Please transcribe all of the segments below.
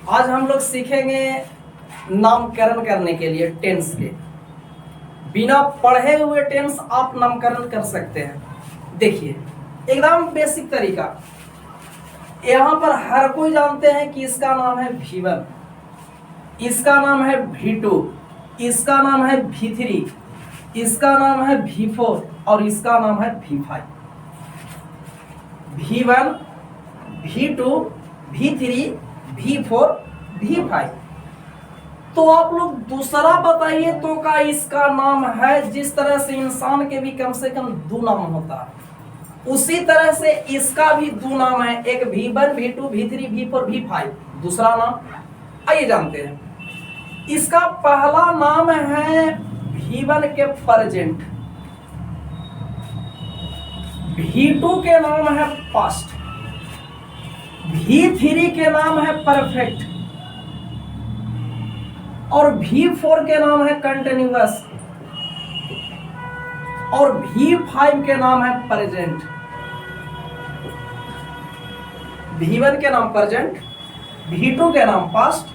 आज हम लोग सीखेंगे नामकरण करने के लिए टेंस के। बिना पढ़े हुए टेंस आप नामकरण कर सकते हैं। देखिए एकदम बेसिक तरीका। यहाँ पर हर कोई जानते हैं कि इसका नाम है V1, इसका नाम है V2, इसका नाम है V3, इसका नाम है V4 और इसका नाम है V5। V1, V2, V3, V4, V5। तो आप लोग दूसरा बताइए तो का इसका नाम है। जिस तरह से इंसान के भी कम से कम 2 नाम होता है, उसी तरह से इसका भी 2 नाम है। एक V1, V2, V3, V4, V5 दूसरा नाम। आइए जानते हैं। इसका पहला नाम है V1 के प्रेजेंट, V2 के नाम है पास्ट, V3 के नाम है परफेक्ट और V4 के नाम है कंटिन्यूअस और V5 के नाम है प्रेजेंट। V1 के नाम प्रेजेंट, V2 के नाम पास्ट,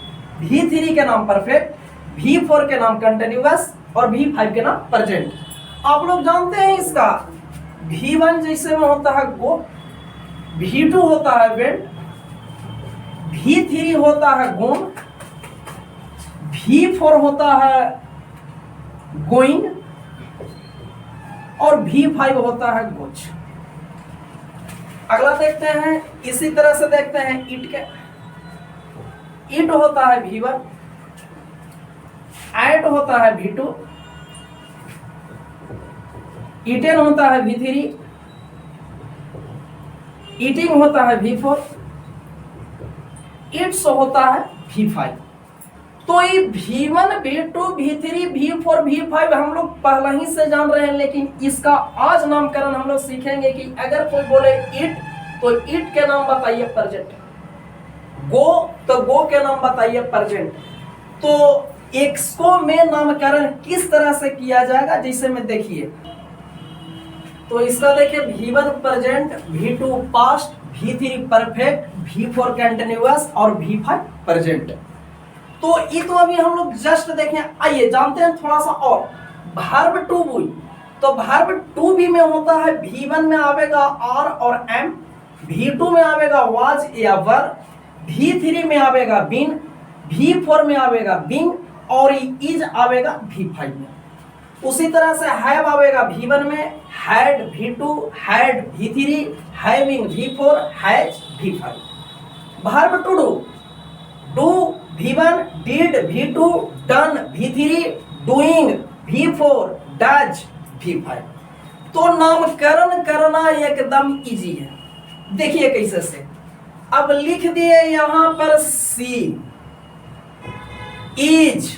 V3 के नाम परफेक्ट, V4 के नाम कंटिन्यूअस और V5 के नाम प्रेजेंट। आप लोग जानते हैं इसका V1 जैसे में होता है गो, V2 होता है वेंट, V3 होता है गोन, V4 होता है गोइंग और V5 होता है गोच। अगला देखते हैं, इसी तरह से देखते हैं इट के। इट होता है V1, एट होता है V2, ईटेन होता है V3, ईटिंग होता है V4, इट्स होता है V5। तो ये V1, V2, V3, V4, V5 हम लोग पहले ही से जान रहे हैं, लेकिन इसका आज नामकरण हम लोग सीखेंगे कि अगर कोई बोले इट तो इट के नाम बताइए प्रेजेंट, गो तो गो के नाम बताइए प्रेजेंट। तो इसको में नामकरण किस तरह से किया जाएगा, जैसे में देखिए। तो इसका देखिए V1 present, V2 past, V3 perfect, V4 continuous और V5 प्रेजेंट। तो ये तो अभी हम लोग जस्ट देखें। आइए जानते हैं थोड़ा सा और। वर्ब टू बी, तो वर्ब टू बी में होता है V1 में आवेगा आर और एम, V2 में आवेगा वाज या वर, V3 में आवेगा बीन, V4 में आवेगा बीइंग और इज आवेगा V5 में। उसी तरह से हैव आवेगा V1 में, had V2, had V3, having V4, has V5। Verb to do, do V1, did V2, done V3, doing V4, does V5। तो नामकरण करना एकदम इजी है। देखिए कैसे से। अब लिख दिए यहां पर सी इज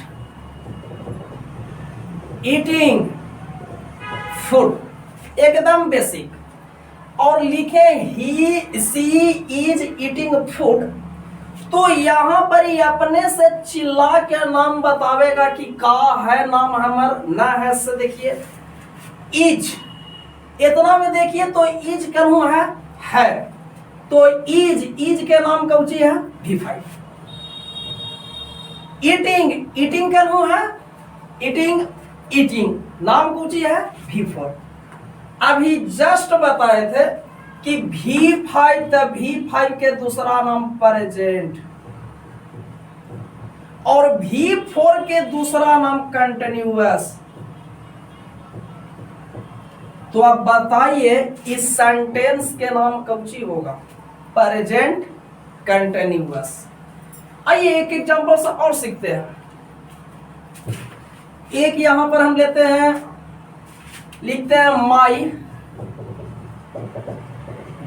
ईटिंग फूड, एकदम बेसिक। और लिखे ही सी इज ईटिंग फूड, तो यहाँ पर ही अपने से चिल्ला के नाम बतावेगा कि का है नाम हमार ना है। से देखिए इज, इतना में देखिए तो इज कहूँ है तो इज के नाम कौची है V5। ईटिंग, ईटिंग कहूँ है ईटिंग, ईटिंग नाम कौची है V4। अभी जस्ट बताए थे कि V5 तो V5 के दूसरा नाम प्रेजेंट और V4 के दूसरा नाम कंटिन्यूअस। तो आप बताइए इस सेंटेंस के नाम कौची होगा, प्रेजेंट कंटिन्यूअस। आइए एक एग्जांपल से और सीखते हैं। एक यहां पर हम लेते हैं, लिखते हैं my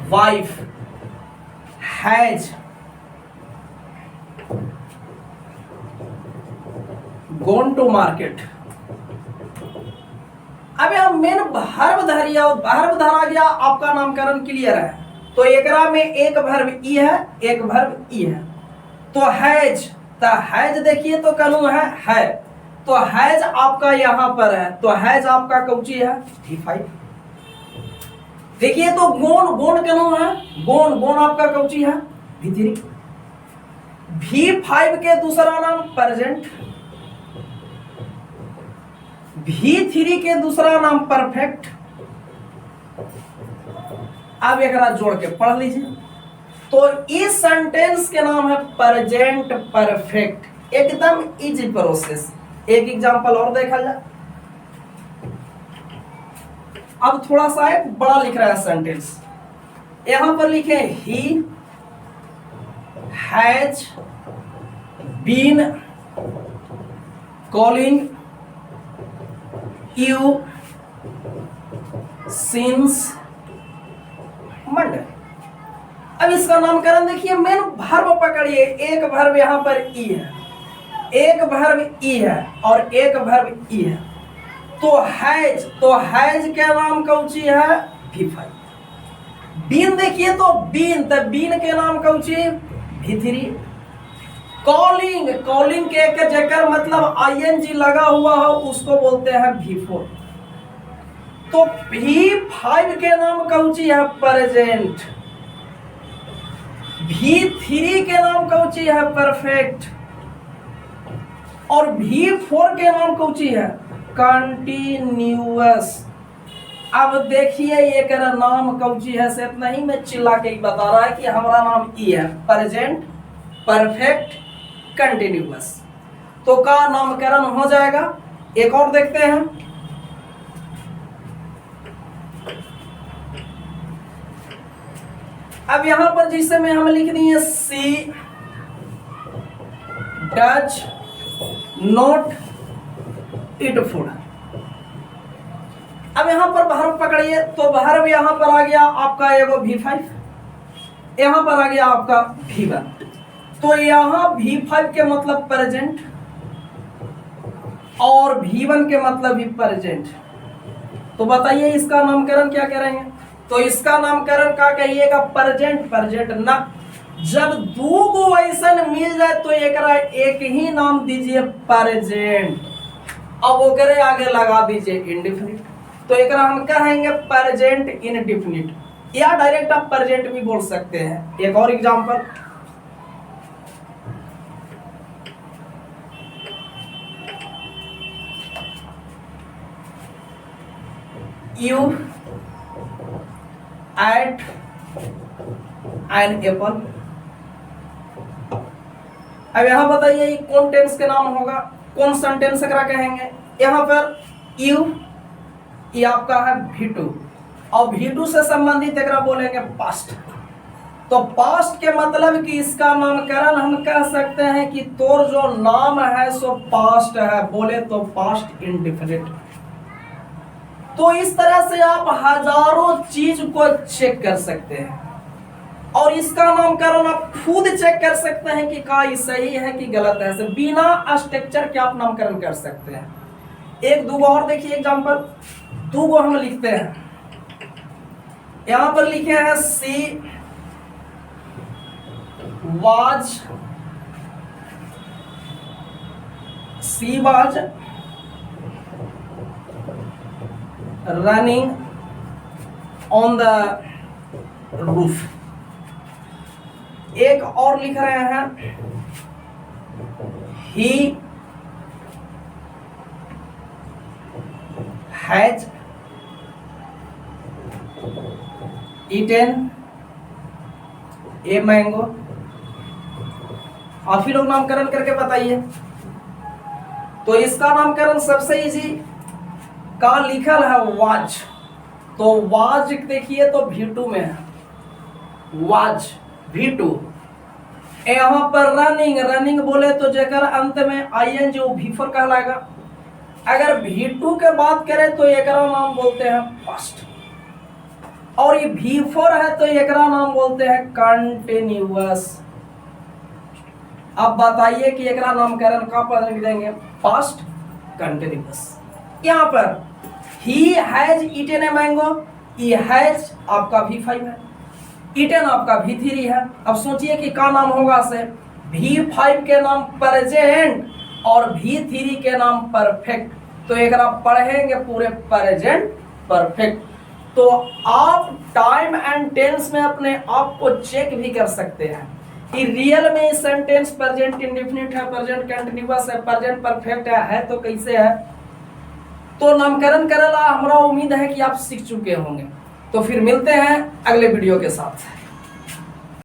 wife has gone to market. अब हम मेन वर्ब धरिया, वर्ब धरा गया, आपका नामकरण क्लियर है। तो एकरा में एक वर्ब ई है, एक वर्ब ई है। तो हैज, तो हैज देखिए तो कहूँ है तो हैज आपका यहां पर है, तो हैज आपका कौची है V5। देखिए तो गोन, गोन कहूँ है गोन, गोन आपका कौची है V3। V5 के दूसरा नाम प्रेजेंट, V3 के दूसरा नाम परफेक्ट। अब एक जोड़ के पढ़ लीजिए। तो इस सेंटेंस के नाम है प्रेजेंट परफेक्ट। एकदम इजी प्रोसेस। एक एग्जांपल और देखा जाए। अब थोड़ा सा एक बड़ा लिख रहा है सेंटेंस। यहां पर लिखे ही has been calling you since Monday. अब इसका नामकरण देखिए, मेन वर्ब पकड़िए। एक वर्ब यहां पर ई है, एक वर्ब ई है और एक वर्ब ई है। तो हैज के नाम कौची है V5। बीन देखिए तो बीन के नाम कौची V3। कॉलिंग के जकर मतलब ING लगा हुआ है उसको बोलते हैं V4। तो V5 के नाम कौची है प्रेजेंट, V3 के नाम कौची है परफेक्ट और V4 के नाम कौची है कंटिन्यूअस। अब देखिए एक नाम कौची है से इतना ही मैं चिल्ला के ही बता रहा है कि हमारा नाम ई है प्रेजेंट परफेक्ट कंटिन्यूअस। तो का नामकरण हो जाएगा। एक और देखते हैं। अब यहां पर जिसे में हम लिख दिए सी डज नॉट ईट फूड। अब यहां पर वर्ब पकड़िए तो वर्ब यहां पर आ गया आपका एगो V5, यहां पर आ गया आपका V1। तो यहां V5 के मतलब प्रेजेंट और V1 के मतलब भी प्रेजेंट। तो बताइए इसका नामकरण क्या करेंगे। तो इसका नामकरण क्या कहिएगा प्रेजेंट ना। जब दो को ऐसन मिल जाए तो एक ही नाम दीजिए प्रेजेंट। अब वो करे आगे लगा दीजिए इंडेफिनिट। तो एक हम कहेंगे प्रेजेंट इंडेफिनिट या डायरेक्ट आप प्रेजेंट भी बोल सकते हैं। एक और example, you ate an apple. अब यहां बताइए कौन टेंस के नाम होगा, कौन सेंटेंस एकरा कहेंगे। यहां पर यू ये आपका है V2 और V2 से संबंधित एकरा बोलेंगे पास्ट। तो पास्ट के मतलब कि इसका नामकरण हम कह सकते हैं कि तोर जो नाम है सो पास्ट है, बोले तो पास्ट इंडेफिनिट। तो इस तरह से आप हजारों चीज को चेक कर सकते हैं और इसका नामकरण आप खुद चेक कर सकते हैं कि का सही है कि गलत है। से बिना स्ट्रक्चर के आप नामकरण कर सकते हैं। एक दो और देखिए एग्जांपल, दो को हम लिखते हैं। यहां पर लिखे हैं she was running on the roof. एक और लिख रहे हैं he has eaten a mango. आप ही लोग नामकरण करके बताइए। तो इसका नामकरण सबसे इजी का लिखल है वाज। तो वाज देखिए तो V2 में है, वाज V2। यहां पर रनिंग बोले तो जेकर अंत में ING जो V4 कहलाएगा। अगर V2 के बात करें तो एकरा नाम बोलते हैं पास्ट और ये V4 है तो एकरा नाम बोलते हैं कंटिन्यूअस। अब बताइए कि एकरा नामकरण का पर लिख देंगे पास्ट कंटिन्यूअस। यहां पर he has eaten a mango, he has आपका V5 है, ईटेन आपका V3 है। अब सोचिए कि क्या नाम होगा से V5 के नाम प्रेजेंट और V3 के नाम परफेक्ट। तो एक आप पढ़ेंगे पूरे प्रेजेंट परफेक्ट। तो आप टाइम एंड टेंस में अपने आप को चेक भी कर सकते हैं कि रियल में सेंटेंस प्रेजेंट इंडेफिनिट है, प्रेजेंट कंटिन्यूअस है, प्रेजेंट परफेक्ट है तो कैसे है। तो नामकरण करेला हमरा उम्मीद है कि आप सीख चुके होंगे। तो फिर मिलते हैं अगले वीडियो के साथ।